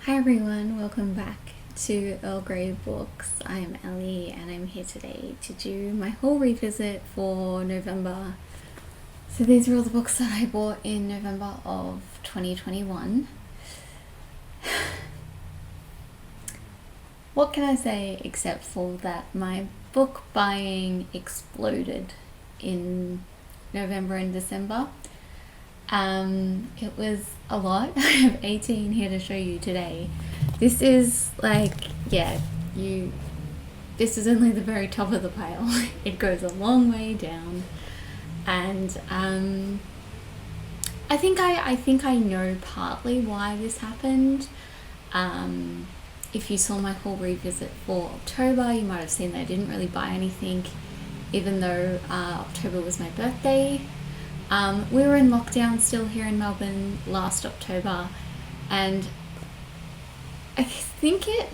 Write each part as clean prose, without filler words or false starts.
Hi everyone, welcome back to Earl Grey Books. I'm Ellie and I'm here today to do my haul revisit for November. So these are all the books that I bought in November of 2021. What can I say except for that my book buying exploded in November and December. It was a lot. I have 18 here to show you today. This is this is only the very top of the pile. It goes a long way down, and I think I know partly why this happened. If you saw my haul revisit for October, you might have seen that I didn't really buy anything, even though October was my birthday. We were in lockdown still here in Melbourne last October, and I think it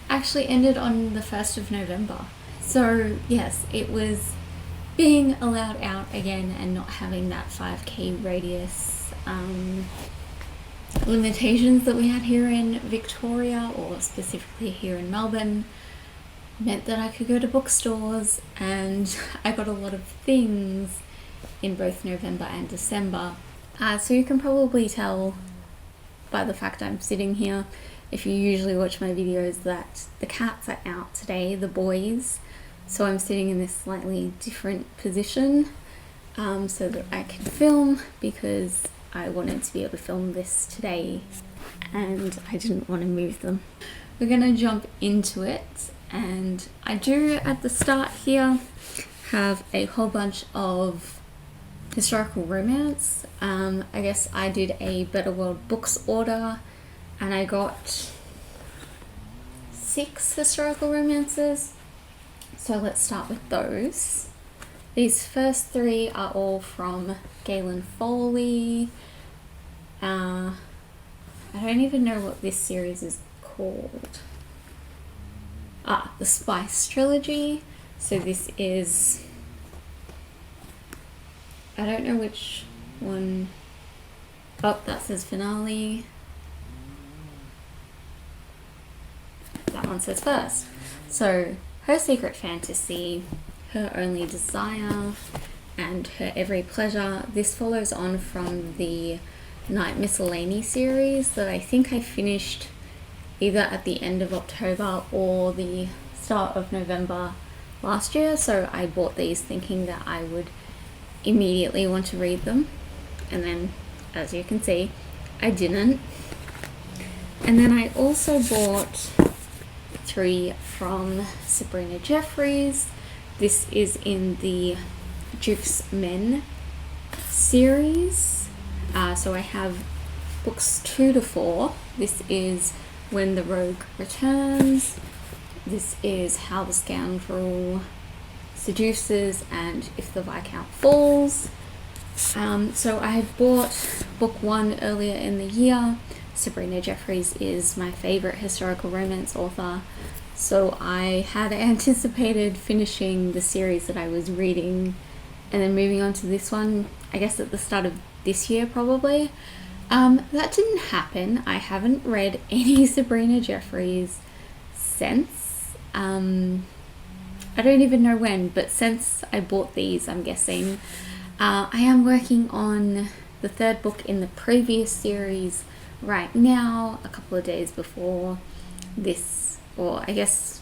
actually ended on the 1st of November. So yes, it was being allowed out again and not having that 5k radius limitations that we had here in Victoria, or specifically here in Melbourne, meant that I could go to bookstores, and I got a lot of things in both November and December. So you can probably tell by the fact I'm sitting here, if you usually watch my videos, that the cats are out today, the boys. So I'm sitting in this slightly different position so that I can film, because I wanted to be able to film this today and I didn't want to move them. We're gonna jump into it, and I do at the start here have a whole bunch of historical romance. I guess I did a Better World Books order and I got 6 historical romances. So let's start with those. These first 3 are all from Galen Foley. I don't even know what this series is called. The Spice Trilogy. So this is, I don't know which one. Oh, that says finale. That one says first. So, Her Secret Fantasy, Her Only Desire, and Her Every Pleasure. This follows on from the Night Miscellany series that I think I finished either at the end of October or the start of November last year. So I bought these thinking that I would immediately want to read them, and then, as you can see, I didn't. And then I also bought 3 from Sabrina Jeffries. This is in the Juf's Men series. So I have books 2 to 4. This is When the Rogue Returns. This is How the Scoundrel Seduces, and If the Viscount Falls. So I had bought book 1 earlier in the year. Sabrina Jeffries is my favourite historical romance author, so I had anticipated finishing the series that I was reading and then moving on to this one, I guess at the start of this year probably. That didn't happen. I haven't read any Sabrina Jeffries since. I don't even know when, but since I bought these, I'm guessing. I am working on the 3rd book in the previous series right now, a couple of days before this, or I guess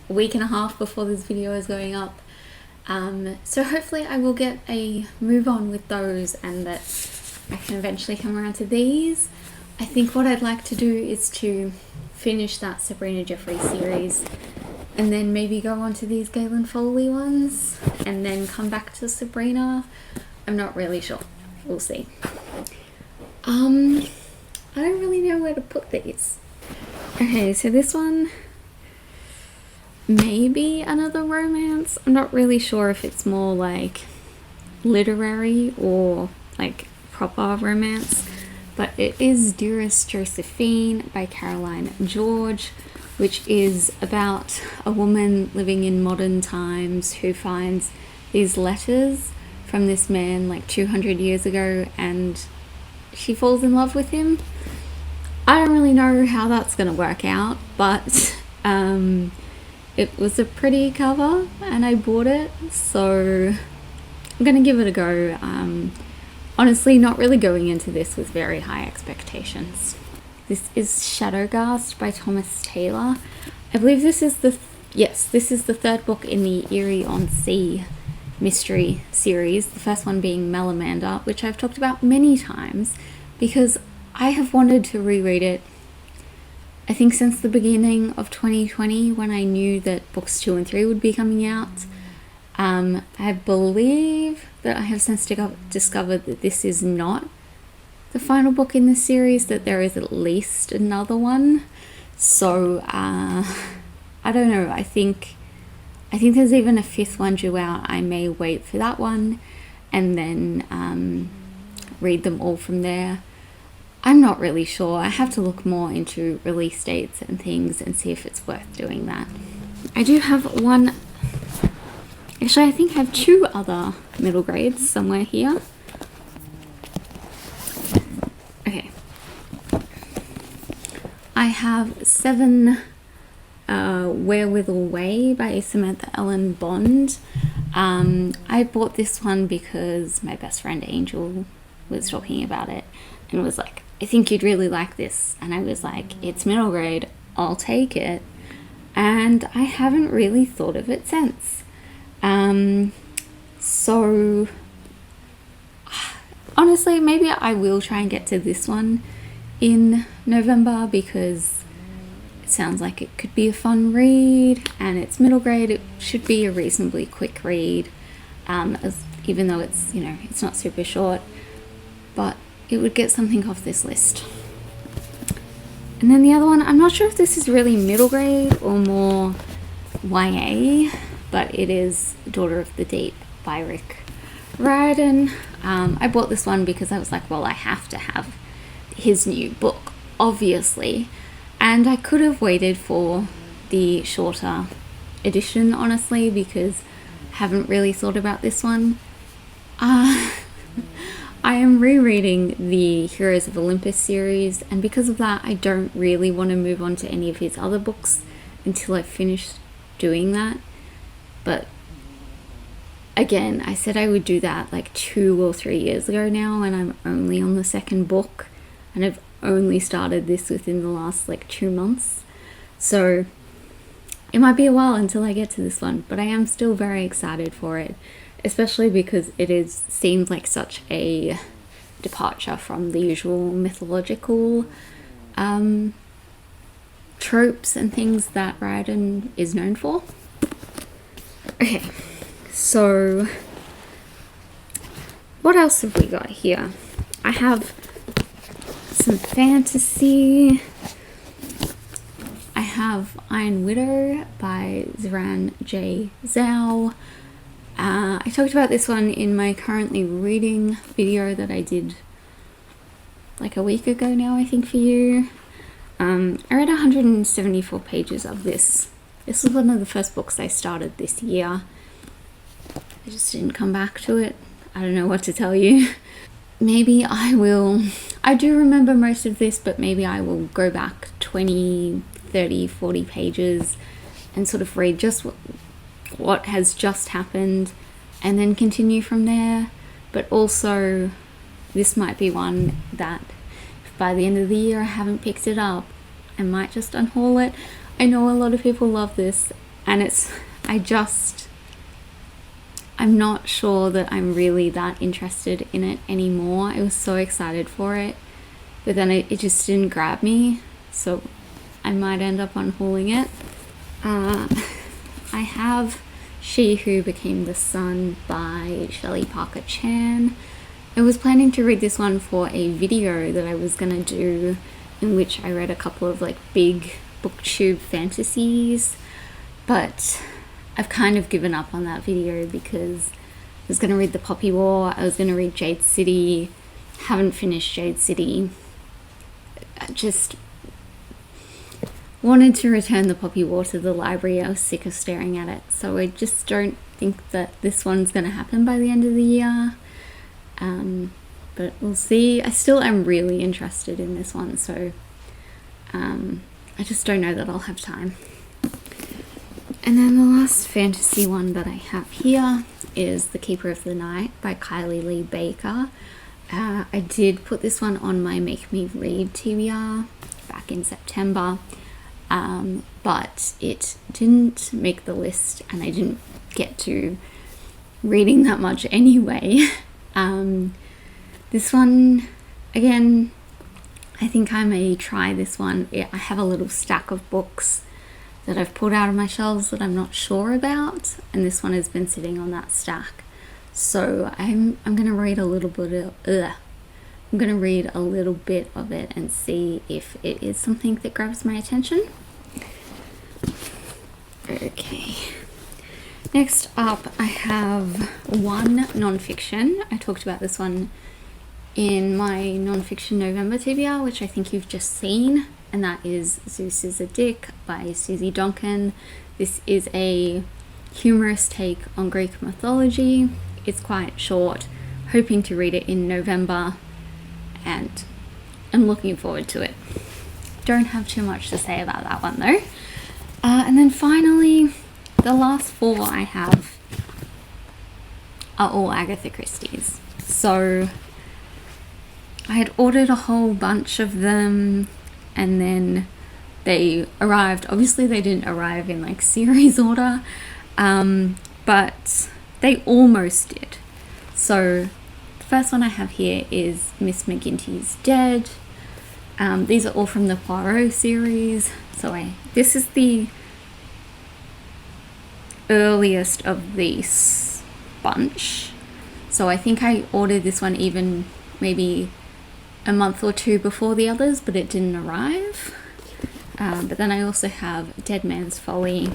a week and a half before this video is going up. So hopefully I will get a move on with those, and that I can eventually come around to these. I think what I'd like to do is to finish that Sabrina Jeffries series, and then maybe go on to these Galen Foley ones, and then come back to Sabrina. I'm not really sure. We'll see. I don't really know where to put these. Okay, so this one, maybe another romance. I'm not really sure if it's more like literary or like proper romance, but it is Dearest Josephine by Caroline George, which is about a woman living in modern times who finds these letters from this man like 200 years ago, and she falls in love with him. I don't really know how that's going to work out, but it was a pretty cover and I bought it, so I'm going to give it a go. Honestly, not really going into this with very high expectations. This is Shadowghast by Thomas Taylor. I believe this is the third book in the Eerie on Sea mystery series, the first one being Melamander, which I've talked about many times because I have wanted to reread it, I think since the beginning of 2020 when I knew that books 2 and 3 would be coming out. I believe that I have since discovered that this is not the final book in this series, that there is at least another one. So, I don't know, I think there's even a 5th one due out. I may wait for that one and then read them all from there. I'm not really sure. I have to look more into release dates and things and see if it's worth doing that. I do have one... Actually, I think I have 2 other middle grades somewhere here. Okay. I have 7 Wherewithal Way by Samantha Ellen Bond. I bought this one because my best friend Angel was talking about it and was like, I think you'd really like this. And I was like, it's middle grade, I'll take it. And I haven't really thought of it since. So honestly, maybe I will try and get to this one in November because it sounds like it could be a fun read and it's middle grade. It should be a reasonably quick read, even though it's, it's not super short, but it would get something off this list. And then the other one, I'm not sure if this is really middle grade or more YA, but it is Daughter of the Deep by Rick Riordan. I bought this one because I was like, well, I have to have his new book, obviously. And I could have waited for the shorter edition, honestly, because I haven't really thought about this one. I am rereading the Heroes of Olympus series, and because of that, I don't really want to move on to any of his other books until I finish doing that. But again, I said I would do that like 2 or 3 years ago now, and I'm only on the 2nd book, and I've only started this within the last 2 months. So it might be a while until I get to this one, but I am still very excited for it, especially because it seems like such a departure from the usual mythological tropes and things that Riordan is known for. Okay, so what else have we got here? I have some fantasy. I have Iron Widow by Ziran J. Zhao. I talked about this one in my currently reading video that I did like a week ago now, I think, for you. I read 174 pages of this. This was one of the first books I started this year. I just didn't come back to it. I don't know what to tell you. Maybe I will. I do remember most of this, but maybe I will go back 20, 30, 40 pages and sort of read just what has just happened and then continue from there. But also, this might be one that if by the end of the year I haven't picked it up, I might just unhaul it. I know a lot of people love this, and I'm not sure that I'm really that interested in it anymore. I was so excited for it, but then it just didn't grab me, so I might end up unhauling it. I have She Who Became the Sun by Shelley Parker Chan. I was planning to read this one for a video that I was going to do in which I read a couple of big booktube fantasies, but I've kind of given up on that video because I was going to read The Poppy War, I was going to read Jade City, haven't finished Jade City. I just wanted to return The Poppy War to the library. I was sick of staring at it, so I just don't think that this one's going to happen by the end of the year. But we'll see. I still am really interested in this one, so I just don't know that I'll have time. And then the last fantasy one that I have here is The Keeper of the Night by Kylie Lee Baker. I did put this one on my Make Me Read TBR back in September, but it didn't make the list and I didn't get to reading that much anyway. This one, again, I think I may try this one. I have a little stack of books that I've pulled out of my shelves that I'm not sure about, and this one has been sitting on that stack. So I'm gonna read a little bit of it and see if it is something that grabs my attention. Okay. Next up, I have one non-fiction. I talked about this one in my non-fiction November TBR, which I think you've just seen, and that is Zeus is a Dick by Susie Donkin. This is a humorous take on Greek mythology. It's quite short, hoping to read it in November, and I'm looking forward to it. Don't have too much to say about that one though. And then finally, the last four I have are all Agatha Christie's. So I had ordered a whole bunch of them and then they arrived. Obviously they didn't arrive in like series order, but they almost did. So the first one I have here is Miss McGinty's Dead. These are all from the Poirot series. So this is the earliest of this bunch. So I think I ordered this one even maybe a month or two before the others, but it didn't arrive. But then I also have Dead Man's Folly,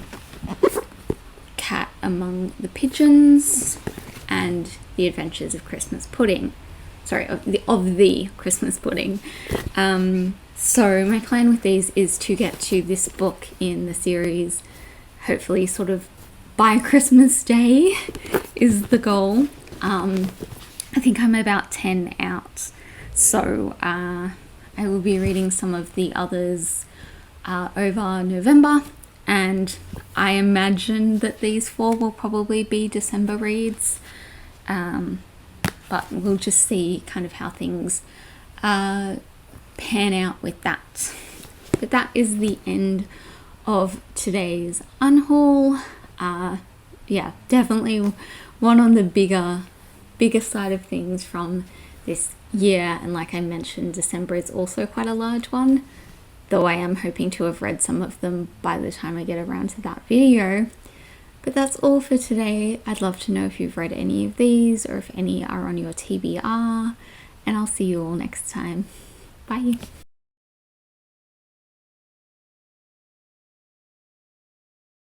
Cat Among the Pigeons, and The Adventures of Christmas Pudding. Sorry, of the Christmas Pudding. So my plan with these is to get to this book in the series, hopefully sort of by Christmas Day is the goal. I think I'm about 10 out. So I will be reading some of the others over November, and I imagine that these four will probably be December reads, but we'll just see kind of how things pan out with that. But that is the end of today's unhaul. Yeah, definitely one on the bigger side of things from this year, and like I mentioned, December is also quite a large one, though I am hoping to have read some of them by the time I get around to that video. But that's all for today. I'd love to know if you've read any of these or if any are on your TBR, and I'll see you all next time. Bye.